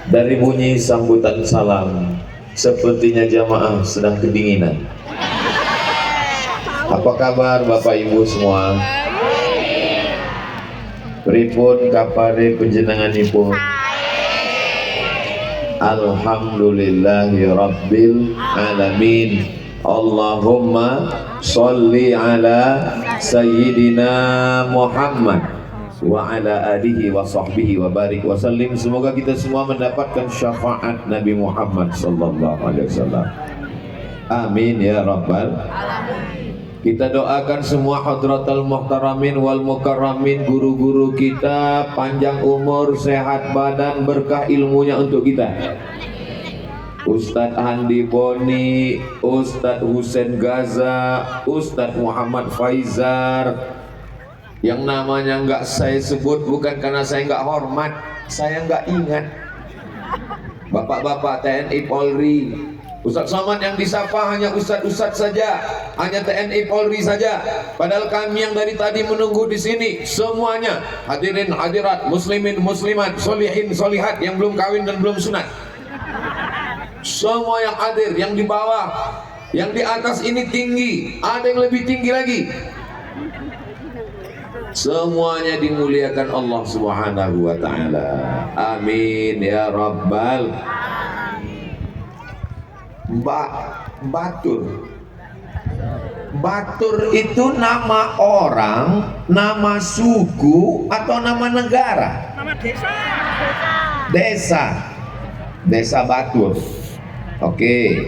Dari bunyi sambutan salam, sepertinya jamaah sedang kedinginan. Apa kabar Bapak Ibu semua? Pripun kapare panjenenganipun? Alhamdulillahi Rabbil Alamin. Allahumma sholli ala Sayyidina Muhammad wa ala alihi wa sahbihi wa barik wa sallim. Semoga kita semua mendapatkan syafaat Nabi Muhammad sallallahu alaihi wasallam. Amin ya rabbal alamin. Kita doakan semua hadratal muhtaramin wal mukarramin, guru-guru kita panjang umur, sehat badan, berkah ilmunya untuk kita. Ustadz Handi Boni, Ustadz Husain Gaza, Ustadz Muhammad Faizar, yang namanya nggak saya sebut bukan karena saya nggak hormat, saya nggak ingat. Bapak-bapak TNI Polri, Ustadz Somad yang disapa hanya Ustadz saja, hanya TNI Polri saja. Padahal kami yang dari tadi menunggu di sini semuanya hadirin hadirat, muslimin muslimat, solihin solihat yang belum kawin dan belum sunat. Semua yang hadir, yang di bawah, yang di atas ini tinggi, ada yang lebih tinggi lagi. Semuanya dimuliakan Allah Subhanahu wa taala. Amin ya rabbal. Batur itu nama orang, nama suku, atau nama negara? Nama desa Batur. Oke,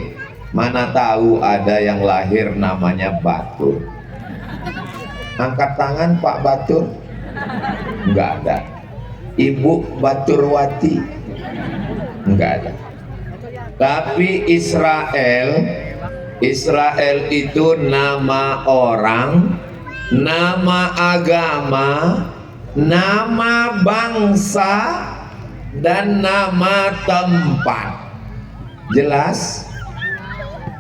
mana tahu ada yang lahir namanya Batur. Angkat tangan Pak Batur. Enggak ada. Ibu Baturwati. Enggak ada. Tapi Israel itu nama orang, nama agama, nama bangsa, dan nama tempat. Jelas?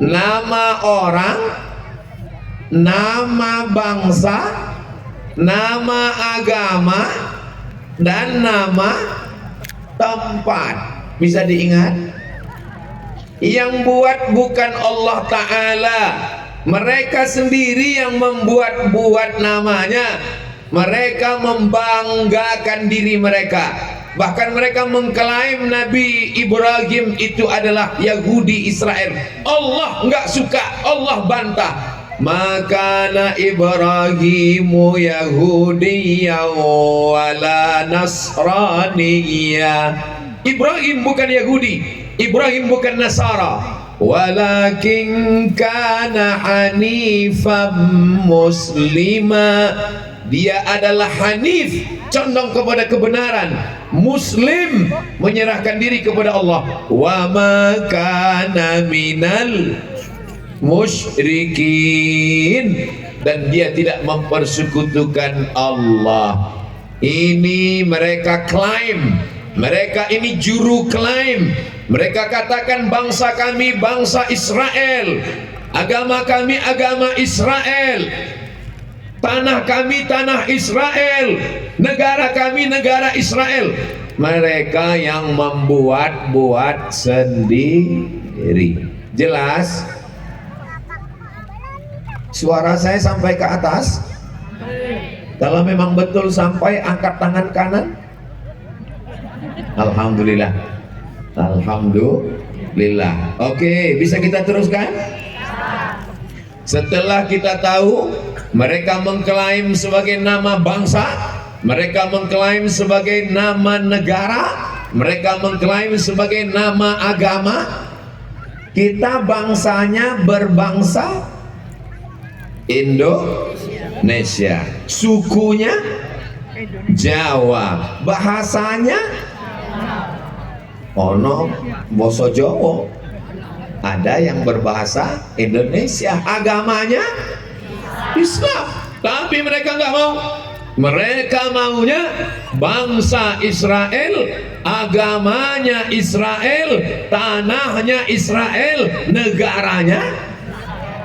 Nama orang, nama bangsa, nama agama, dan nama tempat. Bisa diingat? Yang buat bukan Allah Ta'ala, mereka sendiri yang membuat namanya. Mereka membanggakan diri mereka, bahkan mereka mengklaim Nabi Ibrahim itu adalah Yahudi Israel. Allah nggak suka, Allah bantah. Makana Ibrahimu Yahudiyya wala Nasraniyya. Ibrahim bukan Yahudi, Ibrahim bukan Nasara, walakin kana hanifan muslima. Dia adalah hanif, condong kepada kebenaran, muslim, menyerahkan diri kepada Allah. Wa ma kana minal musyrikin, dan dia tidak mempersekutukan Allah. Ini mereka klaim. Mereka ini juru klaim. Mereka katakan bangsa kami bangsa Israel, agama kami agama Israel, tanah kami tanah Israel, negara kami negara Israel. Mereka yang membuat sendiri. Jelas? Suara saya sampai ke atas? Kalau memang betul sampai, angkat tangan kanan. Alhamdulillah. Alhamdulillah. Oke, bisa kita teruskan? Setelah kita tahu mereka mengklaim sebagai nama bangsa, mereka mengklaim sebagai nama negara, mereka mengklaim sebagai nama agama. Kita bangsanya berbangsa Indonesia, sukunya Jawa, bahasanya ono boso Jawa, ada yang berbahasa Indonesia, agamanya Islam. Tapi mereka nggak mau. Mereka maunya bangsa Israel, agamanya Israel, tanahnya Israel, negaranya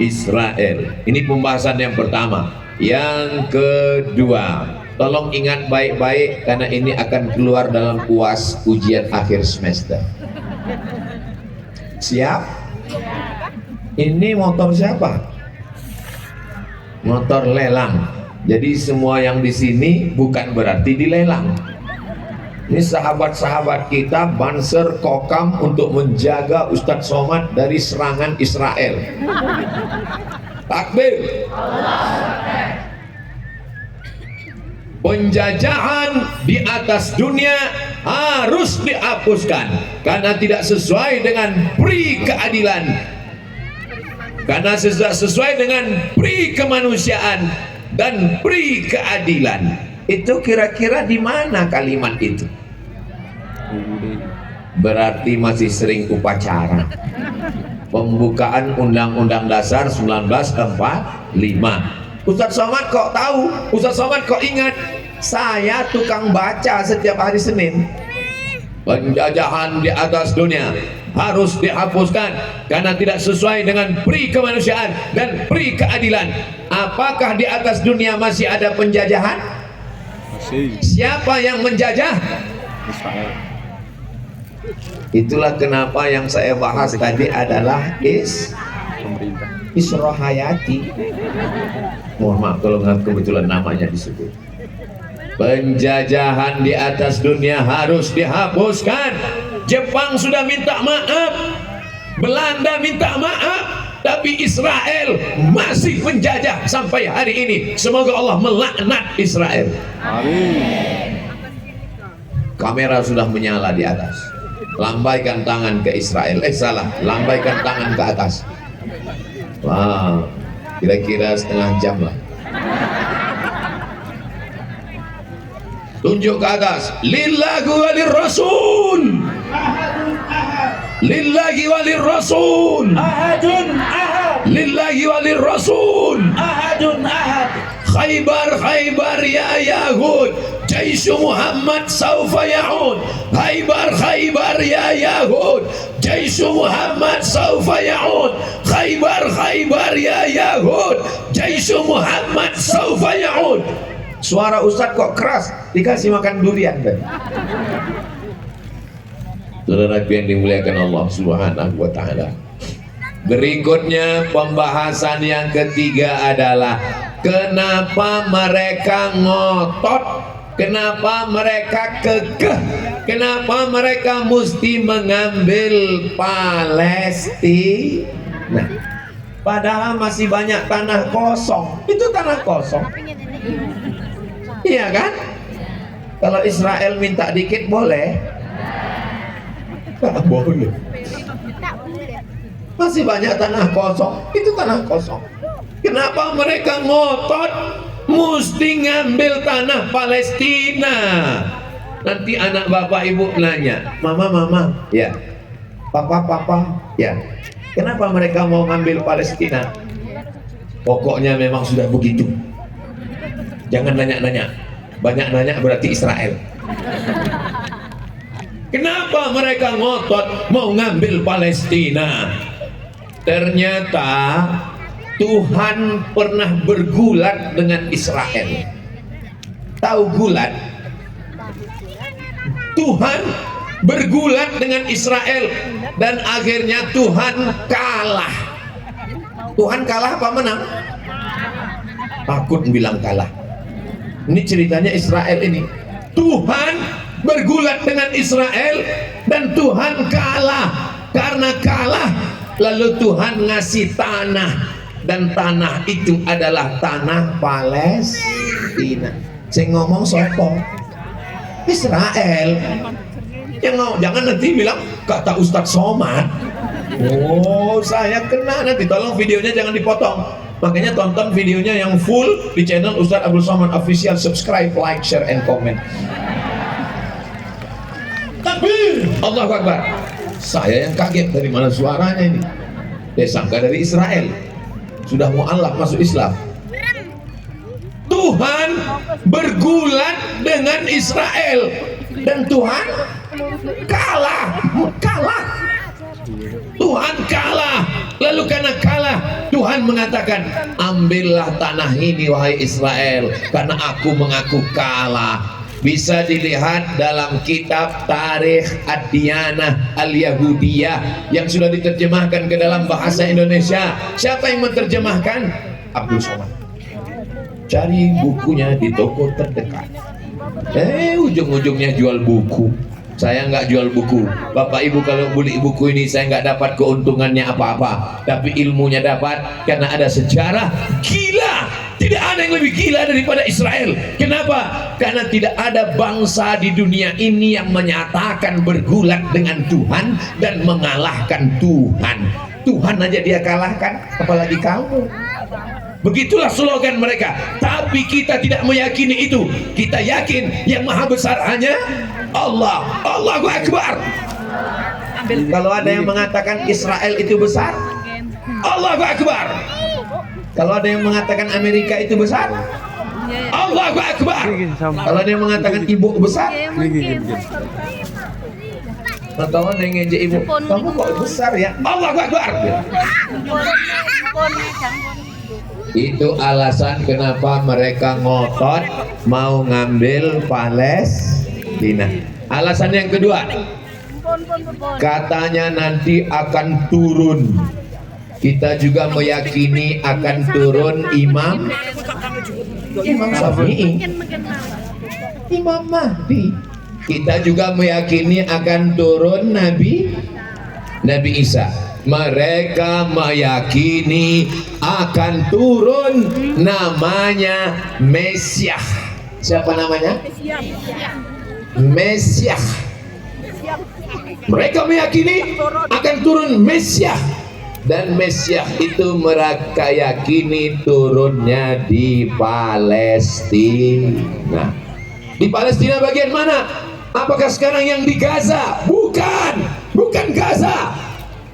Israel. Ini pembahasan yang pertama. Yang kedua, Tolong ingat baik-baik karena ini akan keluar dalam UAS ujian akhir semester. Siap? Ini motor siapa? Motor lelang. Jadi semua yang di sini bukan berarti dilelang. Ini sahabat-sahabat kita Banser Kokam untuk menjaga Ustadz Somad dari serangan Israel. Takbir. Penjajahan di atas dunia harus dihapuskan karena tidak sesuai dengan pri keadilan, karena sesuai dengan pri kemanusiaan dan pri keadilan. Itu kira-kira di mana kalimat itu? Berarti masih sering upacara pembukaan Undang-Undang Dasar 1945. Ustadz Somad kok tahu? Ustadz Somad kok ingat? Saya tukang baca setiap hari Senin. Penjajahan di atas dunia harus dihapuskan karena tidak sesuai dengan pri kemanusiaan dan pri keadilan. Apakah di atas dunia masih ada penjajahan? Masih. Siapa yang menjajah? Israel. Itulah kenapa yang saya bahas tadi adalah pemerintah Isra Hayati. Mohon maaf kalau nggak kebetulan namanya disebut. Penjajahan di atas dunia harus dihapuskan. Jepang sudah minta maaf, Belanda minta maaf, tapi Israel masih penjajah sampai hari ini. Semoga Allah melaknat Israel. Amin. Kamera sudah menyala di atas. Lambaikan tangan ke Israel. Salah, lambaikan tangan ke atas. Wah, kira-kira setengah jam lah. Tunjuk ke atas. Lillahi walir rasul. Lillahi walir rasul. Ahadun ahad. Lillahi walir rasul. Ahadun ahad. Khaybar Khaybar ya Yahud. Jaisu Muhammad saufa ya'ud. Khaybar Khaybar ya Yahud. Jaisu Muhammad saufa ya'ud. Khaybar Khaybar ya Yahud. Jaisu Muhammad saufa ya'ud. Suara Ustadz kok keras, dikasih makan durian kan? Saudaraku yang dimuliakan Allah Subhanahu wa ta'ala. Berikutnya pembahasan yang ketiga adalah kenapa mereka ngotot, kenapa mereka kekeh, kenapa mereka mesti mengambil Palestina. Padahal masih banyak tanah kosong. Itu tanah kosong. Iya kan? Kalau Israel minta dikit boleh? Tak boleh. Masih banyak tanah kosong. Itu tanah kosong. Kenapa mereka ngotot mesti ngambil tanah Palestina? Nanti anak bapak ibu nanya, mama, ya, papa, ya, kenapa mereka mau ngambil Palestina? Pokoknya memang sudah begitu. Jangan nanya-nanya. Banyak nanya berarti Israel. Kenapa mereka ngotot mau ngambil Palestina? Ternyata Tuhan pernah bergulat dengan Israel. Tahu gulat? Tuhan bergulat dengan Israel dan akhirnya Tuhan kalah. Tuhan kalah apa menang? Takut bilang kalah. Ini ceritanya Israel ini. Tuhan bergulat dengan Israel dan Tuhan kalah. Karena kalah, lalu Tuhan ngasih tanah, dan tanah itu adalah tanah Palestina. Saya ngomong sopo? Israel. Jangan nanti bilang kata Ustadz Somad. Oh, saya kena nanti. Tolong videonya jangan dipotong. Makanya tonton videonya yang full di channel Ustadz Abdul Somad Official. Subscribe, like, share, and comment. Takbir, Allahu Akbar. Saya yang kaget, dari mana suaranya ini? Dia sangka dari Israel. Sudah mu'alaf masuk Islam. Tuhan bergulat dengan Israel dan Tuhan kalah. Tuhan kalah. Lalu karena kalah, Tuhan mengatakan, ambillah tanah ini wahai Israel, karena aku mengaku kalah. Bisa dilihat dalam kitab Tarikh Ad-Diyanah Al-Yahudiyah yang sudah diterjemahkan ke dalam bahasa Indonesia. Siapa yang menerjemahkan? Abdul Somad. Cari bukunya di toko terdekat. Ujung-ujungnya jual buku. Saya nggak jual buku. Bapak Ibu kalau beli buku ini saya nggak dapat keuntungannya apa-apa, tapi ilmunya dapat karena ada sejarah. Gila, tidak ada yang lebih gila daripada Israel. Kenapa? Karena tidak ada bangsa di dunia ini yang menyatakan bergulat dengan Tuhan dan mengalahkan Tuhan. Tuhan aja dia kalahkan, apalagi kamu. Begitulah slogan mereka. Tapi kita tidak meyakini itu. Kita yakin yang maha besar hanya Allah. Allahu Akbar. Kalau ada yang mengatakan Israel itu besar, Allahu Akbar. Kalau ada yang mengatakan Amerika itu besar, Allahu Akbar. Kalau ada yang mengatakan ibu besar, atau ada yang ngejek ibu, kamu kok besar ya, Allahu Akbar. Itu alasan kenapa mereka ngotot mau ngambil Palestina. Alasan yang kedua, katanya nanti akan turun. Kita juga meyakini akan turun Imam Syafi'i, Imam Mahdi. Kita juga meyakini akan turun Nabi Isa. Mereka meyakini akan turun namanya Mesias. Siapa namanya? Mesias. Mereka meyakini akan turun Mesias, dan Mesias itu mereka yakini turunnya di Palestina. Di Palestina bagian mana? Apakah sekarang yang di Gaza? Bukan Gaza.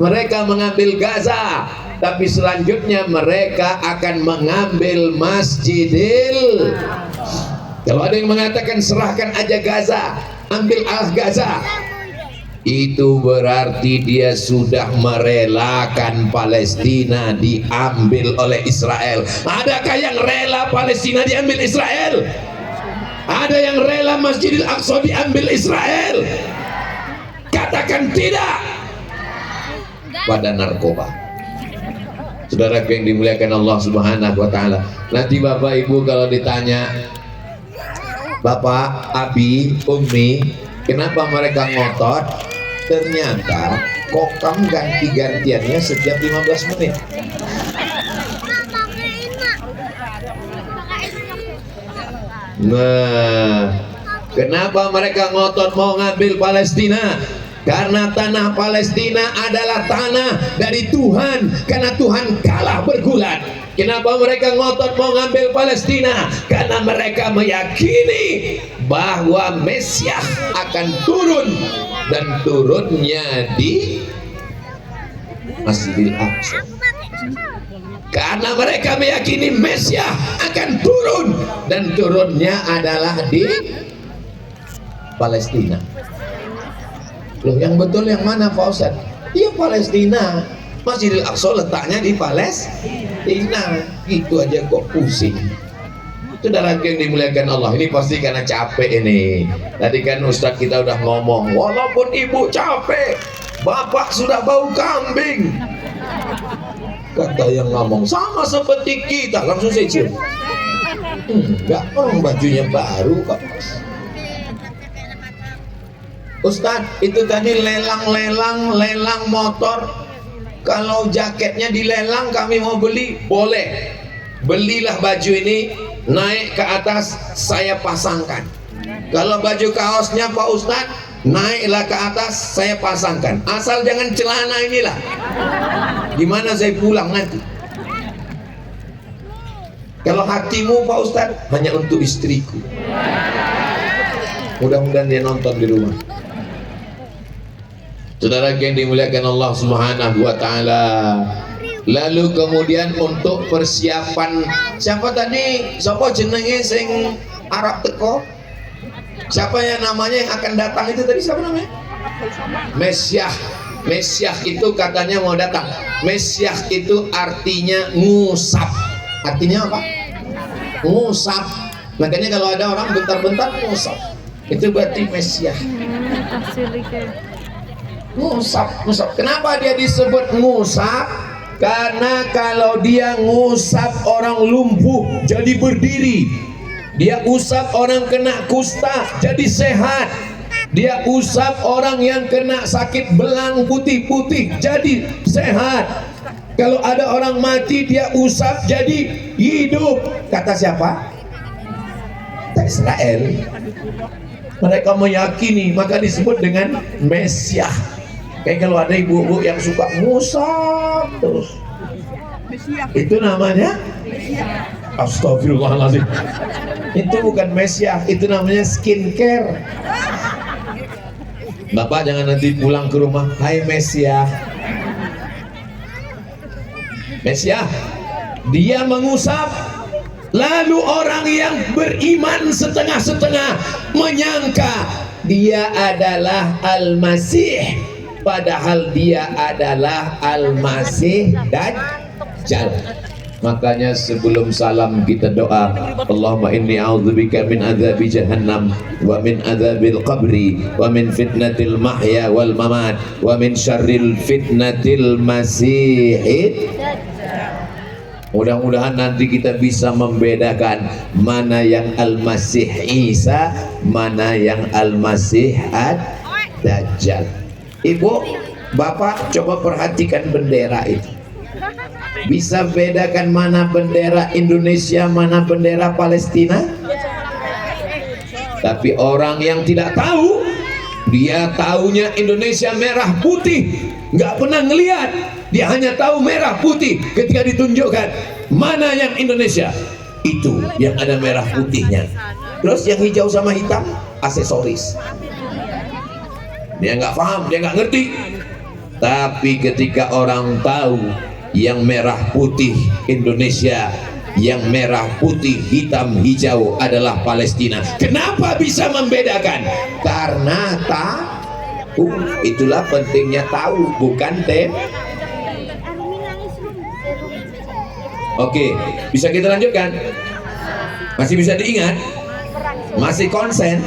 Mereka mengambil Gaza, tapi selanjutnya mereka akan mengambil Masjidil. Kalau ada yang mengatakan serahkan aja Gaza, ambil Gaza, itu berarti dia sudah merelakan Palestina diambil oleh Israel. Adakah yang rela Palestina diambil Israel? Ada yang rela Masjidil Aqsa diambil Israel? Katakan tidak pada narkoba. Saudara yang dimuliakan Allah Subhanahu wa taala. Nanti Bapak Ibu kalau ditanya, Bapak, Abi, Umi, kenapa mereka ngotot? Ternyata kokam ganti-gantiannya setiap 15 menit. Nah, kenapa mereka ngotot mau ngambil Palestina? Karena tanah Palestina adalah tanah dari Tuhan, karena Tuhan kalah bergulat. Kenapa mereka ngotot mau ngambil Palestina? Karena mereka meyakini bahwa Mesias akan turun, dan turunnya di Masjidil Aqsa. Karena mereka meyakini Mesias akan turun, dan turunnya adalah di Palestina. Loh, yang betul yang mana Pak Ustadz? Iya Palestina. Masjidil Aqsa letaknya di Palestina. Gitu aja kok pusing. Saudara yang dimuliakan Allah, ini pasti karena capek ini. Tadi kan Ustadz kita udah ngomong, walaupun ibu capek, bapak sudah bau kambing. Kata yang ngomong, sama seperti kita, langsung saya cium. Enggak, orang bajunya baru kok. Ustadz, itu tadi lelang motor. Kalau jaketnya dilelang kami mau beli, boleh. Belilah baju ini, naik ke atas, saya pasangkan. Kalau baju kaosnya Pak Ustadz, naiklah ke atas, saya pasangkan. Asal jangan celana inilah. Gimana saya pulang nanti? Kalau hatimu Pak Ustadz, hanya untuk istriku. Mudah-mudahan dia nonton di rumah. Saudara yang dimuliakan Allah Subhanahu wa taala. Lalu kemudian untuk persiapan, siapa tadi? Siapa jenenge sing Arab teko? Siapa yang namanya yang akan datang itu tadi, siapa namanya? Mesias. Mesiah itu katanya mau datang. Mesiah itu artinya ngusap. Artinya apa? Ngusap. Makanya kalau ada orang bentar-bentar ngusap, itu berarti Mesiah. Ngusap. Kenapa dia disebut ngusap? Karena kalau dia ngusap orang lumpuh jadi berdiri, dia usap orang kena kusta jadi sehat, dia usap orang yang kena sakit belang putih-putih jadi sehat. Kalau ada orang mati dia usap jadi hidup. Kata siapa? Kata Israel. Mereka meyakini, maka disebut dengan Mesiah. Kayak kalau ada ibu-ibu yang suka ngusap terus, itu namanya Astagfirullahaladzim. Itu bukan Mesiah, itu namanya skincare. Bapak jangan nanti pulang ke rumah, hai Mesiah. Mesiah, dia mengusap. Lalu orang yang beriman setengah-setengah menyangka dia adalah Al-Masih, padahal dia adalah Al-Masih Dajjal. Makanya sebelum salam kita doa, Allahumma inni a'udzubika min adzabi jahannam wa min adzabil qabri wa min fitnatil mahya wal mamat wa min syarril fitnatil masihid. Mudah-mudahan nanti kita bisa membedakan mana yang Al-Masih Isa, mana yang Al-Masih Ad-Dajjal. Ibu, Bapak coba perhatikan bendera itu. Bisa bedakan mana bendera Indonesia, mana bendera Palestina? Tapi orang yang tidak tahu, dia taunya Indonesia merah putih, nggak pernah ngelihat. Dia hanya tahu merah putih. Ketika ditunjukkan mana yang Indonesia, itu yang ada merah putihnya. Terus yang hijau sama hitam aksesoris. Dia nggak paham, dia nggak ngerti. Tapi ketika orang tahu yang merah putih Indonesia, yang merah putih hitam hijau adalah Palestina. Kenapa bisa membedakan? Karena tahu. Itulah pentingnya tahu, bukan tem. Oke, bisa kita lanjutkan? Masih bisa diingat? Masih konsen?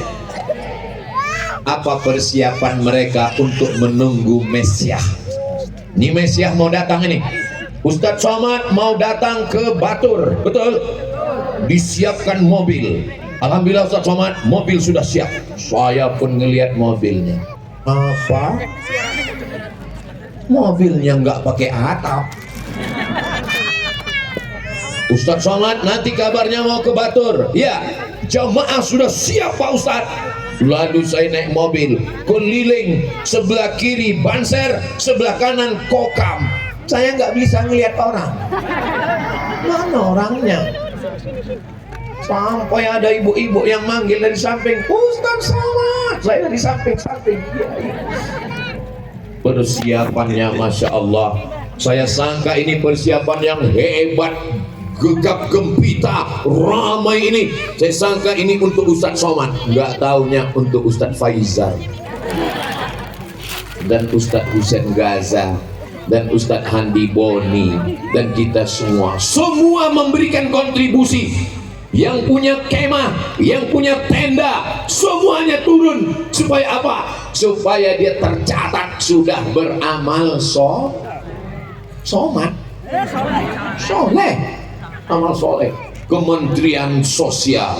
Apa persiapan mereka untuk menunggu Mesiah? Ini Mesiah mau datang ini. Ustadz Somad mau datang ke Batur, betul? Disiapkan mobil. Alhamdulillah Ustadz Somad, mobil sudah siap. Saya pun ngelihat mobilnya. Apa? Mobilnya nggak pakai atap. Ustadz Somad nanti kabarnya mau ke Batur. Ya, jamaah sudah siap Pak Ustadz. Lalu saya naik mobil, keliling, sebelah kiri Banser, sebelah kanan Kokam. Saya nggak bisa ngelihat orang. Mana orangnya? Sampai ada ibu-ibu yang manggil dari samping, Ustadz Somad. Saya di samping-samping. Persiapannya Masya Allah. Saya sangka ini persiapan yang hebat, gegap gempita, ramai ini. Saya sangka ini untuk Ustadz Somad. Nggak taunya untuk Ustadz Faizal dan Ustadz Husain Gaza dan Ustadz Handi Boni dan kita semua memberikan kontribusi. Yang punya kemah, yang punya tenda, semuanya turun. Supaya apa? Supaya dia tercatat sudah beramal Somad, soleh, amal soleh. Kementerian Sosial,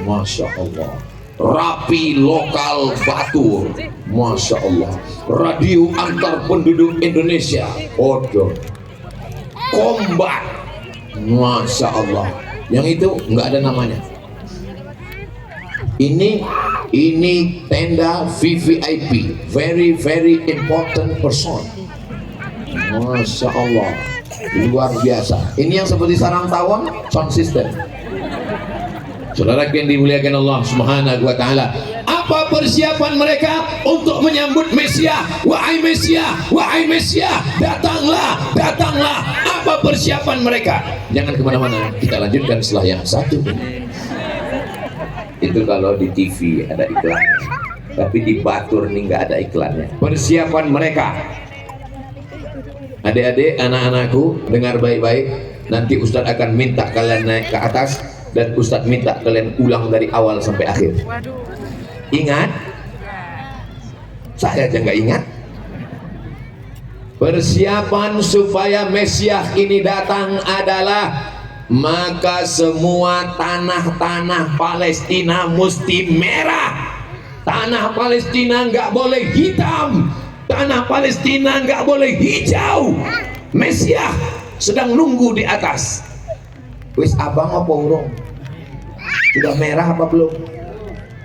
Masya Allah. Rapi lokal Batur, Masya Allah. Radio antar penduduk Indonesia, Odo. Kombat, Masya Allah. Yang itu nggak ada namanya. Ini tenda VVIP, very important person. Masya Allah, luar biasa. Ini yang seperti sarang tawon, sound system. Saudara yang dimuliakan Allah Subhanahu wa Ta'ala, apa persiapan mereka untuk menyambut Mesiah? Wahai Mesiah, wahai Mesiah, datanglah, datanglah. Apa persiapan mereka? Jangan kemana-mana, kita lanjutkan setelah yang satu ini. Itu kalau di TV ada iklan, tapi di Batur ini nggak ada iklannya. Persiapan mereka Adik-adik, anak-anakku, dengar baik-baik. Nanti Ustadz akan minta kalian naik ke atas, dan Ustadz minta kalian ulang dari awal sampai akhir. Ingat? Saya aja nggak ingat. Persiapan supaya Mesias ini datang adalah, maka semua tanah-tanah Palestina mesti merah. Tanah Palestina nggak boleh hitam. Tanah Palestina nggak boleh hijau. Mesias sedang nunggu di atas. Wis abang apa urung? Sudah merah apa belum?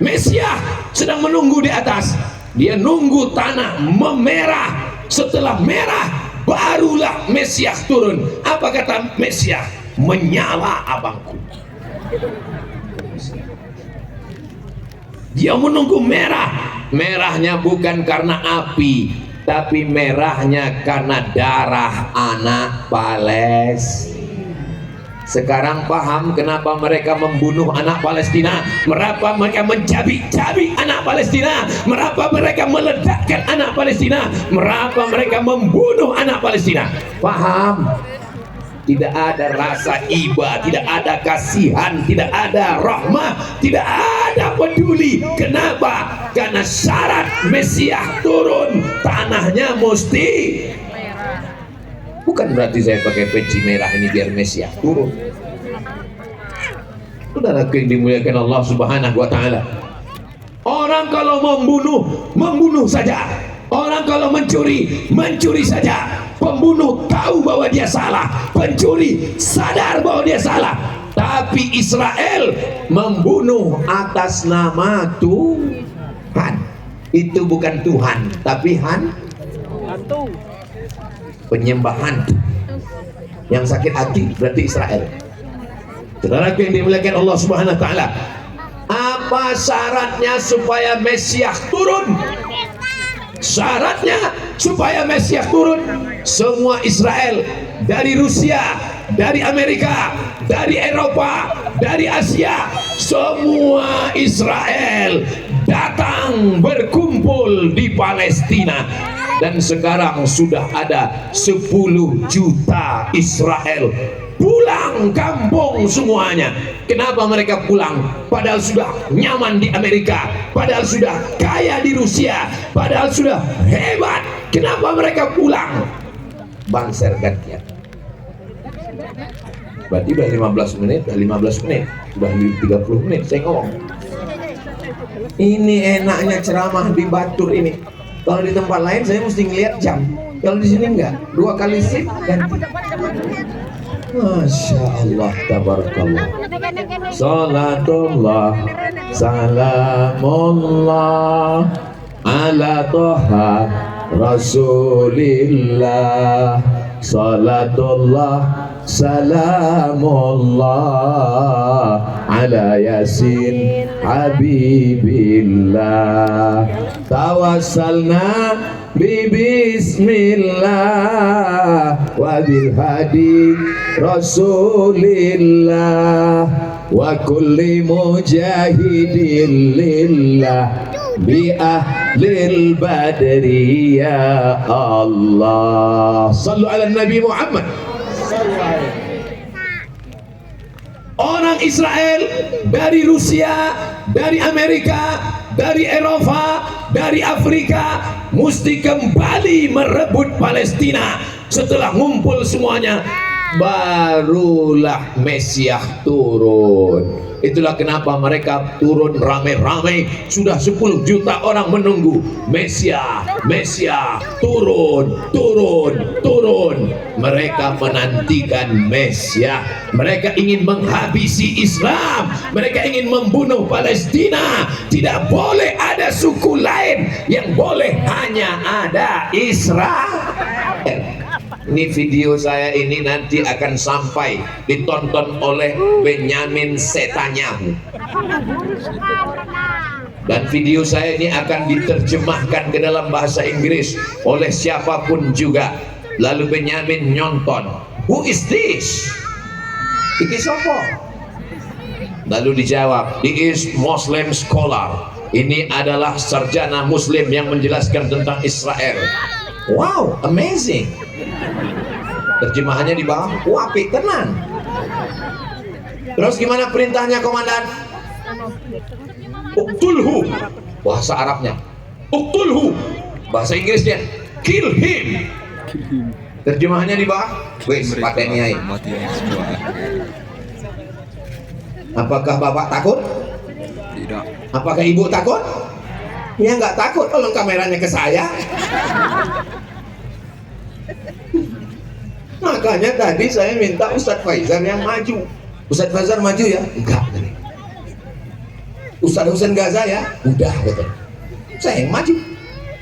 Mesias sedang menunggu di atas. Dia nunggu tanah memerah. Setelah merah, barulah Mesias turun. Apa kata Mesias? Menyala abangku. Dia menunggu merah. Merahnya bukan karena api, tapi merahnya karena darah anak Palestina. Sekarang paham kenapa mereka membunuh anak Palestina, mengapa mereka mencabik-cabik anak Palestina, mengapa mereka meledakkan anak Palestina, mengapa mereka membunuh anak Palestina. Paham? Tidak ada rasa iba, tidak ada kasihan, tidak ada rahmah, tidak ada peduli. Kenapa? Karena syarat Mesias turun, tanahnya mesti merah. Bukan berarti saya pakai peci merah ini biar Mesias turun. Saudaraku yang dimuliakan Allah Subhanahu wa taala. Orang kalau membunuh saja. Orang kalau mencuri saja. Pembunuh tahu bahwa dia salah, pencuri sadar bahwa dia salah. Tapi Israel membunuh atas nama Tuhan. Itu bukan Tuhan, tapi hantu. Penyembahan. Yang sakit hati berarti Israel. Saudaraku yang dimuliakan Allah Subhanahu wa taala. Apa syaratnya supaya Mesias turun? Syaratnya supaya Mesias turun, semua Israel, dari Rusia, dari Amerika, dari Eropa, dari Asia, semua Israel datang berkumpul di Palestina. Dan sekarang sudah ada 10 juta Israel pulang kampung semuanya. Kenapa mereka pulang? Padahal sudah nyaman di Amerika, padahal sudah kaya di Rusia, padahal sudah hebat. Kenapa mereka pulang? Bangser gantian. Berarti udah 15 menit, sudah 30 menit saya ngomong. Ini enaknya ceramah di Batur ini. Kalau di tempat lain saya mesti ngeliat jam. Kalau di sini enggak, 2 kali sip ganti. Masya Allah, tabarakallah. Salatullah, salamullah ala toha Rasulillah. Salatullah, salamullah ala Yasin Habibillah. Tawassalna bismillah wa bil hadi Rasulillah wa kulli mujahidin lillah bi ahlil badri ya Allah. Sallu ala Nabi Muhammad. Orang Israel dari Rusia, dari Amerika, dari Eropa, dari Afrika mesti kembali merebut Palestina. Setelah ngumpul semuanya, barulah Mesias turun. Itulah kenapa mereka turun ramai-ramai. Sudah 10 juta orang menunggu Mesias, Mesias turun. Mereka menantikan Mesias. Mereka ingin menghabisi Islam. Mereka ingin membunuh Palestina. Tidak boleh ada suku lain, yang boleh hanya ada Israel. Ini video saya ini nanti akan sampai ditonton oleh Benyamin Netanyahu. Dan video saya ini akan diterjemahkan ke dalam bahasa Inggris oleh siapapun juga. Lalu Benyamin nyonton, who is this? Iki sopo? Lalu dijawab, he is Muslim scholar. Ini adalah sarjana Muslim yang menjelaskan tentang Israel. Wow, amazing. Terjemahannya di bawah, apik tenan. Terus gimana perintahnya komandan? Uktulhu, bahasa Arabnya. Uktulhu, bahasa Inggrisnya kill him. Terjemahannya di bawah, wes patennya. Apakah bapak takut? Tidak. Apakah ibu takut? Ya nggak takut, tolong kameranya ke saya. Makanya tadi saya minta Ustadz Faizal yang maju. Ustadz Faizal maju ya? Enggak. Ustadz Husain Gaza ya? Udah gitu. Saya yang maju.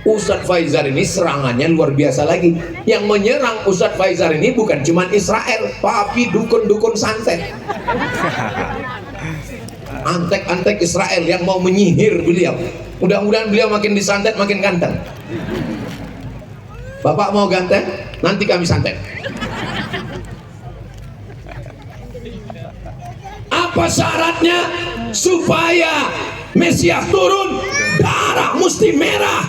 Ustadz Faizal ini serangannya luar biasa lagi. Yang menyerang Ustadz Faizal ini bukan cuma Israel, tapi dukun-dukun santet. Antek-antek Israel yang mau menyihir beliau. Mudah-mudahan beliau makin disantet makin ganteng. Bapak mau ganteng? Nanti kami santet. Apa syaratnya supaya Mesias turun? Darah mesti merah,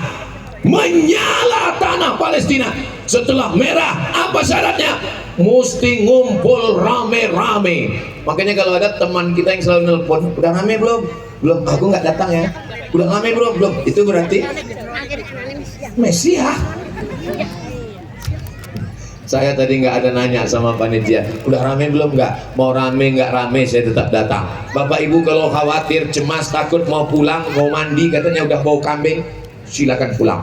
menyala tanah Palestina. Setelah merah, apa syaratnya? Mesti ngumpul rame-rame. Makanya kalau ada teman kita yang selalu nelpon, udah rame belum? Belum, aku nggak datang ya. Udah rame belum? Belum. Itu berarti Mesias. Saya tadi nggak ada nanya sama panitia, udah rame belum? Nggak. Mau rame nggak rame saya tetap datang. Bapak ibu kalau khawatir, cemas, takut mau pulang, mau mandi, katanya udah bau kambing, silakan pulang.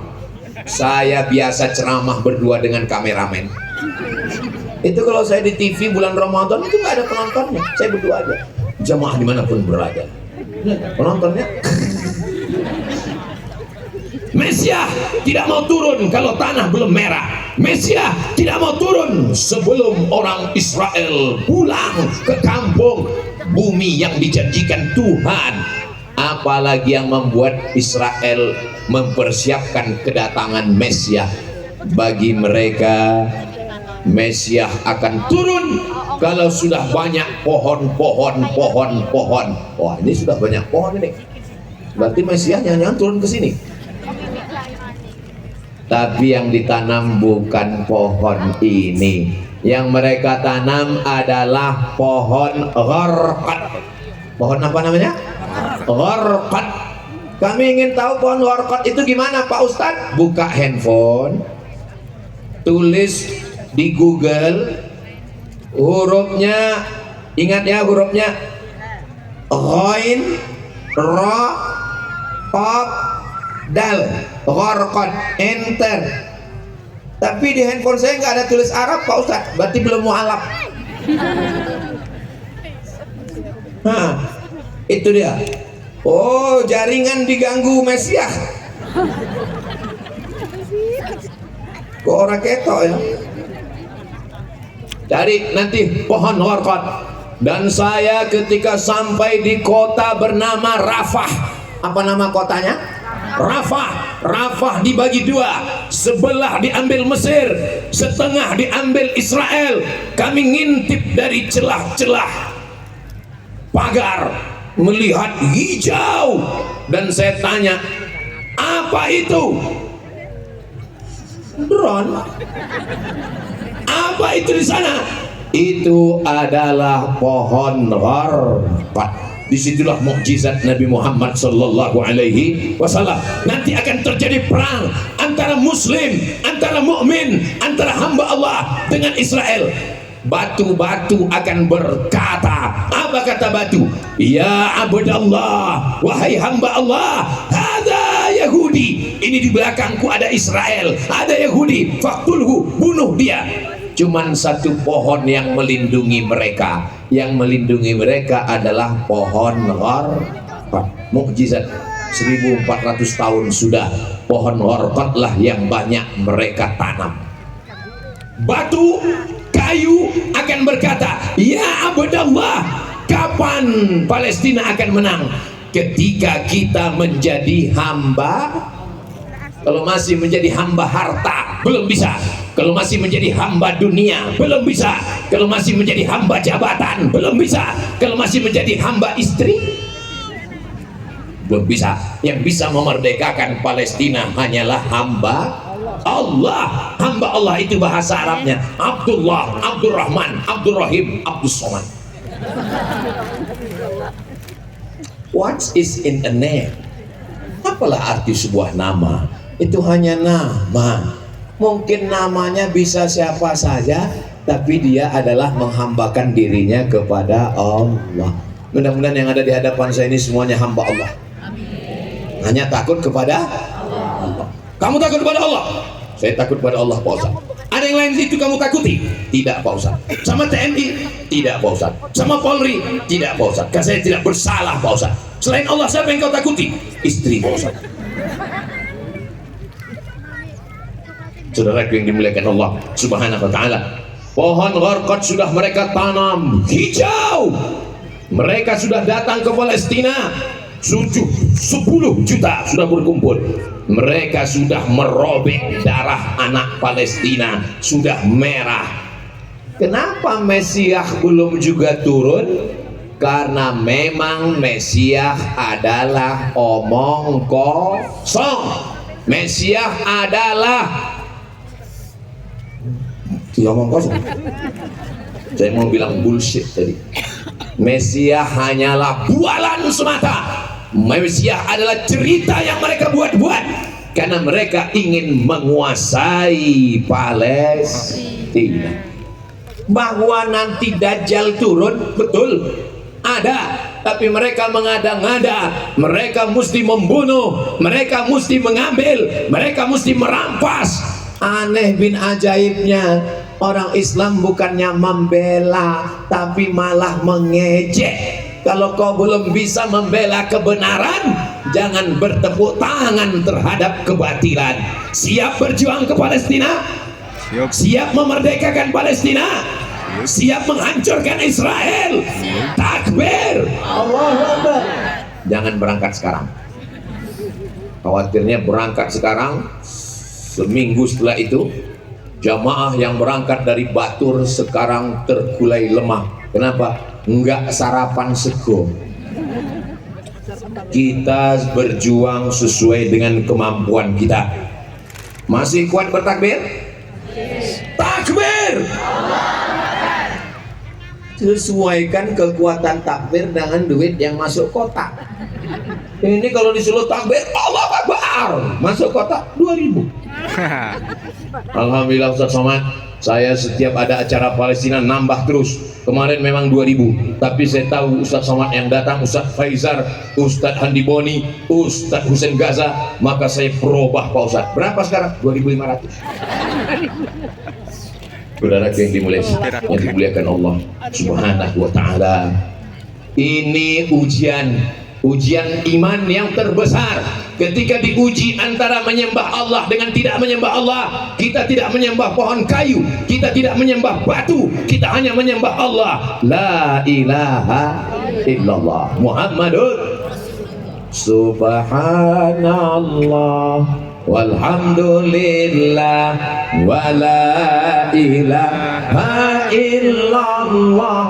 Saya biasa ceramah berdua dengan kameramen. Itu kalau saya di TV bulan Ramadan itu nggak ada penontonnya, saya berdua aja. Jamaah dimanapun berada, penontonnya. Mesias tidak mau turun kalau tanah belum merah. Mesias tidak mau turun sebelum orang Israel pulang ke kampung bumi yang dijanjikan Tuhan. Apalagi yang membuat Israel mempersiapkan kedatangan Mesias. Bagi mereka Mesias akan turun kalau sudah banyak pohon. Wah, ini sudah banyak pohon ini. Berarti Mesias jangan turun ke sini. Tapi yang ditanam bukan pohon ini. Yang mereka tanam adalah pohon gharqad. Pohon apa namanya? Gharqad. Kami ingin tahu pohon gharqad itu gimana Pak Ustadz? Buka handphone, tulis di Google hurufnya, ingat ya hurufnya ghain, ra, qaf, dal, gharqad, enter. Tapi di handphone saya nggak ada tulis Arab Pak Ustadz, berarti belum mualaf. Nah, itu dia. Oh, jaringan diganggu Mesias. Kok orang ketok ya? Cari nanti pohon gharqad. Dan saya ketika sampai di kota bernama Rafah. Apa nama kotanya? Rafah. Rafah dibagi dua, sebelah diambil Mesir, setengah diambil Israel. Kami ngintip dari celah-celah pagar, melihat hijau, dan saya tanya, apa itu? Drone. Apa itu di sana? Itu adalah pohon gharqad. Disitulah mukjizat Nabi Muhammad sallallahu alaihi wasallam. Nanti akan terjadi perang antara muslim, antara mukmin, antara hamba Allah dengan Israel. Batu-batu akan berkata, apa kata batu? Ya abdallah, wahai hamba Allah, ada Yahudi. Ini di belakangku ada Israel, ada Yahudi. Faktulhu, bunuh dia. Cuman satu pohon yang melindungi mereka. Yang melindungi mereka adalah pohon gharqad. Mukjizat 1400 tahun sudah pohon gharqad lah yang banyak mereka tanam. Batu, kayu akan berkata, ya abdallah, kapan Palestina akan menang? Ketika kita menjadi hamba. Kalau masih menjadi hamba harta, belum bisa. Kalau masih menjadi hamba dunia, belum bisa. Kalau masih menjadi hamba jabatan, belum bisa. Kalau masih menjadi hamba istri, belum bisa. Yang bisa memerdekakan Palestina hanyalah hamba Allah. Hamba Allah itu bahasa Arabnya Abdullah, Abdurrahman, Abdurrahim, Abdussamad. What is in a name? Apalah arti sebuah nama? Itu hanya nama. Mungkin namanya bisa siapa saja, tapi dia adalah menghambakan dirinya kepada Allah. Mudah-mudahan yang ada di hadapan saya ini semuanya hamba Allah. Hanya takut kepada Allah. Kamu takut kepada Allah? Saya takut kepada Allah, Pak Ustaz. Ada yang lain itu kamu takuti? Tidak, Pak Ustaz. Sama TNI? Tidak, Pak Ustaz. Sama Polri? Tidak, Pak Ustaz. Karena saya tidak bersalah, Pak Ustaz. Selain Allah, siapa yang kau takuti? Istri, Pak Ustaz. Saudara yang dimuliakan Allah Subhanahu wa ta'ala, pohon gharqad sudah mereka tanam hijau. Mereka sudah datang ke Palestina. 10 juta sudah berkumpul. Mereka sudah merobek darah anak Palestina, sudah merah. Kenapa Mesias belum juga turun? Karena memang Mesias adalah omong kosong. Mesias adalah omong kosong. Saya mau bilang bullshit tadi. Mesias hanyalah bualan semata. Mesias adalah cerita yang mereka buat-buat karena mereka ingin menguasai Palestina. Bahwa nanti Dajjal turun, betul ada, tapi mereka mengada-ngada. Mereka mesti membunuh, mereka mesti mengambil, mereka mesti merampas. Aneh bin ajaibnya, orang Islam bukannya membela, tapi malah mengejek. Kalau kau belum bisa membela kebenaran, jangan bertepuk tangan terhadap kebatilan. Siap berjuang ke Palestina? Siap memerdekakan Palestina? Siap menghancurkan Israel? Takbir! Allahu Akbar! Jangan berangkat sekarang. Khawatirnya berangkat sekarang, seminggu setelah itu jamaah yang berangkat dari Batur sekarang terkulai lemah. Kenapa? Enggak sarapan sego. Kita berjuang sesuai dengan kemampuan kita. Masih kuat bertakbir? Takbir! Sesuaikan kekuatan takbir dengan duit yang masuk kotak. Ini kalau disuruh takbir Allahu Akbar, masuk kotak 2000. Alhamdulillah Ustaz Somad, saya setiap ada acara Palestina nambah terus. Kemarin memang 2000, tapi saya tahu Ustaz Somad yang datang, Ustaz Faizar, Ustaz Handi Boni, Ustaz Husain Gaza, maka saya perubah Pak Ustaz. Berapa sekarang? 2500. Saudara yang dimuliakan Allah Subhanahu wa ta'ala, ini ujian iman yang terbesar. Ketika diuji antara menyembah Allah dengan tidak menyembah Allah, kita tidak menyembah pohon kayu, kita tidak menyembah batu, kita hanya menyembah Allah. La ilaha illallah Muhammadur Subhanallah walhamdulillah wala ilaha illallah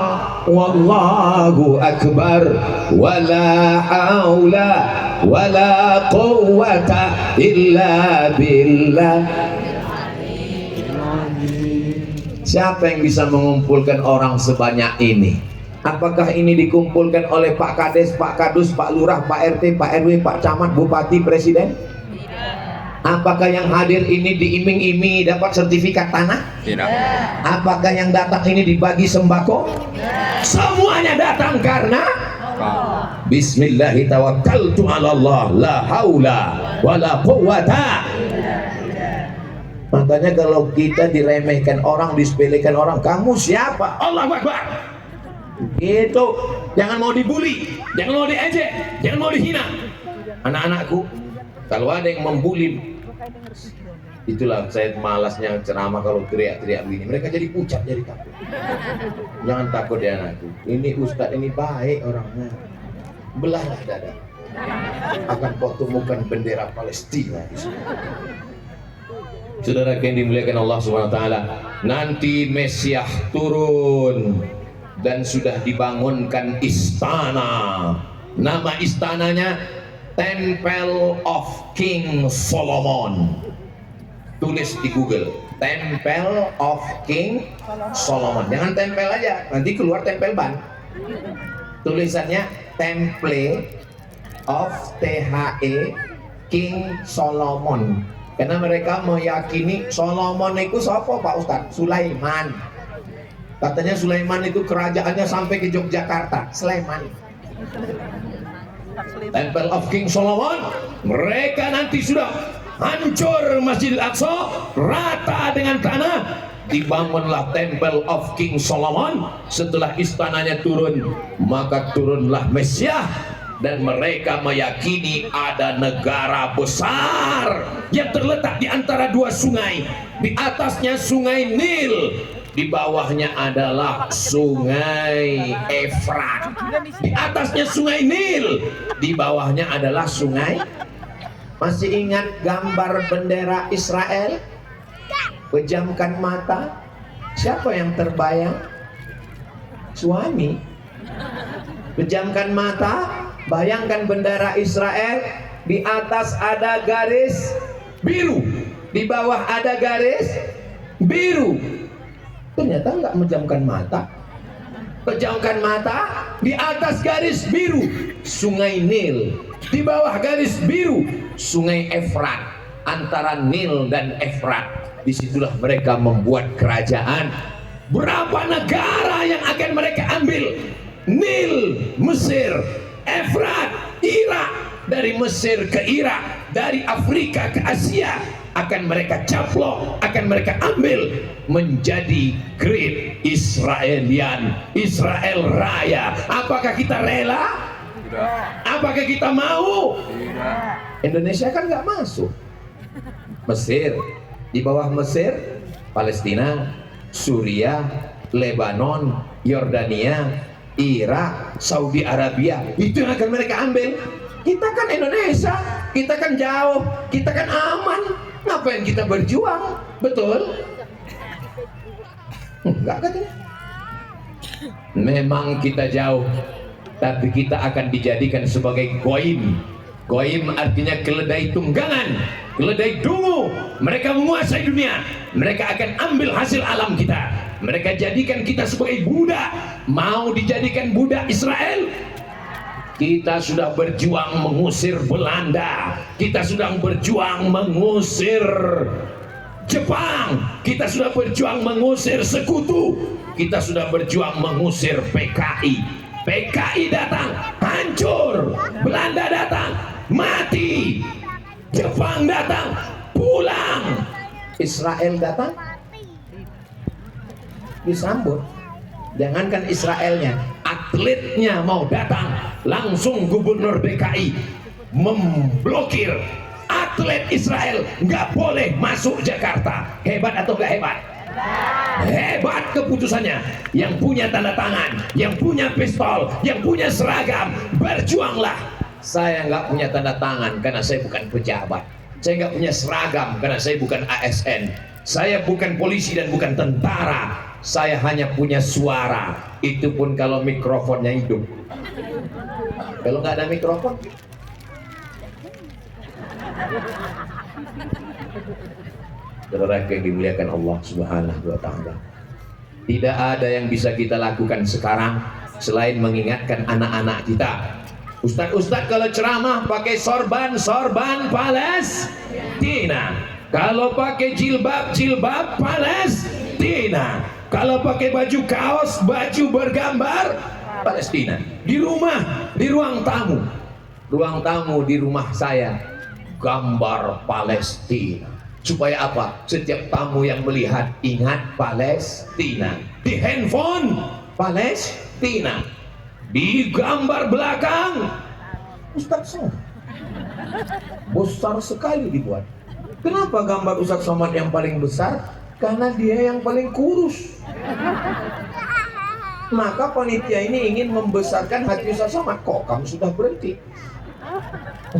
wallahu akbar wala haula wala quwwata illa billah. Siapa yang bisa mengumpulkan orang sebanyak ini? Apakah ini dikumpulkan oleh Pak Kades, Pak Kadus, Pak Lurah, Pak RT, Pak RW, Pak Camat, Bupati, Presiden? Apakah yang hadir ini diiming-imingi dapat sertifikat tanah? Tidak. Apakah yang datang ini dibagi sembako? Semuanya datang karena Bismillahi tawakkaltu ala Allah la haula wala quwwata. Makanya kalau kita diremehkan orang, disepelekan orang, kamu siapa? Allahu Akbar. Itu jangan mau dibully, jangan mau diejek, jangan mau dihina. Anak-anakku, kalau ada yang membuli, itulah saya malasnya ceramah kalau teriak-teriak begini. Mereka jadi pucat, jadi takut. Jangan takut ya anakku. Ini ustadz ini baik orangnya. Belahlah dada, akan kau temukan bendera Palestina di sini. Saudara yang dimuliakan Allah Subhanahu wa taala, nanti Mesias turun dan sudah dibangunkan istana. Nama istananya Temple of King Solomon. tulis di Google Temple of King Solomon. Jangan tempel aja, nanti keluar tempel ban. Tulisannya Temple of THE King Solomon. Karena mereka meyakini Solomon itu siapa Pak Ustadz? Sulaiman. Katanya Sulaiman itu kerajaannya sampai ke Yogyakarta, Sleman. Temple of King Solomon, mereka nanti sudah hancur Masjidil Aqsa, rata dengan tanah. Dibangunlah Temple of King Solomon. Setelah istananya turun, maka turunlah Mesias. Dan mereka meyakini ada negara besar yang terletak di antara dua sungai. Di atasnya sungai Nil, di bawahnya adalah sungai Efrat. Di atasnya sungai Nil, di bawahnya adalah sungai. Masih ingat gambar bendera Israel? Pejamkan mata. Siapa yang terbayang? Suami. Pejamkan mata. Bayangkan bendera Israel, di atas ada garis biru, di bawah ada garis biru. Ternyata nggak menjamkan mata. Pejamkan mata, di atas garis biru sungai Nil, di bawah garis biru sungai Efrat. Antara Nil dan Efrat, disitulah mereka membuat kerajaan. Berapa negara yang akan mereka ambil? Nil, Mesir, Efrat, Irak. Dari Mesir ke Irak, dari Afrika ke Asia, akan mereka caplok, akan mereka ambil menjadi Great Israelian, Israel Raya. Apakah kita rela? Tidak. Apakah kita mau? Tidak. Indonesia kan nggak masuk. Mesir, di bawah Mesir, Palestina, Suriah, Lebanon, Yordania, Irak, Saudi Arabia, itu yang akan mereka ambil. Kita kan Indonesia, kita kan jauh, kita kan aman. Ngapain kita berjuang? Betul? Enggak katanya. Memang kita jauh, tapi kita akan dijadikan sebagai goim. Goim artinya keledai tunggangan, keledai dungu. Mereka menguasai dunia. Mereka akan ambil hasil alam kita. Mereka jadikan kita sebagai budak. Mau dijadikan budak Israel? Kita sudah berjuang mengusir Belanda. Kita sudah berjuang mengusir Jepang. Kita sudah berjuang mengusir sekutu. Kita sudah berjuang mengusir PKI. PKI datang, hancur. Belanda datang, mati. Jepang datang, pulang. Israel datang, disambut. Jangankan Israelnya, atletnya mau datang, langsung gubernur DKI memblokir atlet Israel nggak boleh masuk Jakarta. Hebat atau nggak hebat? Hebat keputusannya. Yang punya tanda tangan, yang punya pistol, yang punya seragam, berjuanglah. Saya nggak punya tanda tangan karena saya bukan pejabat. Saya nggak punya seragam karena saya bukan ASN. Saya bukan polisi dan bukan tentara. Saya hanya punya suara. Itu pun kalau mikrofonnya hidup. Kalau nggak ada mikrofon, saudara yang dimuliakan Allah Subhanahu wa Ta'ala, tidak ada yang bisa kita lakukan sekarang selain mengingatkan anak-anak kita. Ustadz kalau ceramah pakai sorban Palestina, kalau pakai jilbab Palestina, kalau pakai baju kaos, baju bergambar Palestina. Di rumah, di ruang tamu di rumah saya gambar Palestina. Supaya apa? Setiap tamu yang melihat ingat Palestina. Di handphone Palestina, di gambar belakang Ustadz Somad. Besar sekali dibuat. Kenapa gambar Ustadz Somad yang paling besar? Karena dia yang paling kurus. Maka panitia ini ingin membesarkan hati Ustadz Somad. Kok kamu sudah berhenti?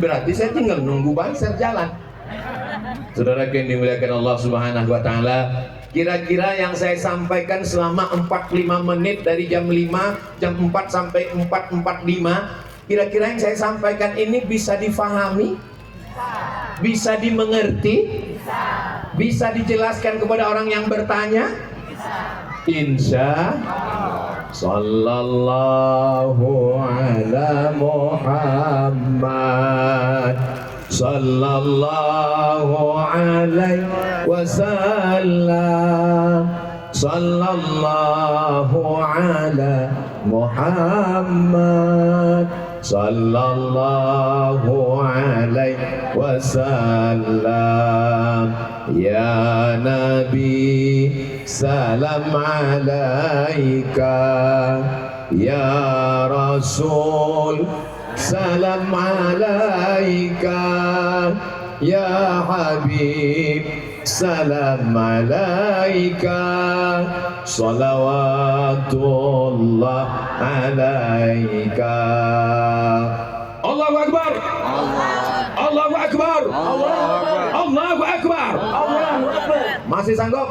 Berarti saya tinggal nunggu banser jalan. Saudara yang dimuliakan Allah Subhanahu wa Ta'ala, kira-kira yang saya sampaikan selama 45 menit dari jam 5, jam 4 sampai 4.45, kira-kira yang saya sampaikan ini bisa difahami? Bisa dimengerti? Bisa dijelaskan kepada orang yang bertanya? Insya Sallallahu ala Muhammad Sallallahu alaihi wasallam Sallallahu ala Muhammad Sallallahu alaihi wasallam Ya Nabi salam alaika Ya Rasul salam alaika Ya Habib salam alaika salawatullah alaika Allahu Akbar Allahu Akbar Allahu Akbar Masih sanggup?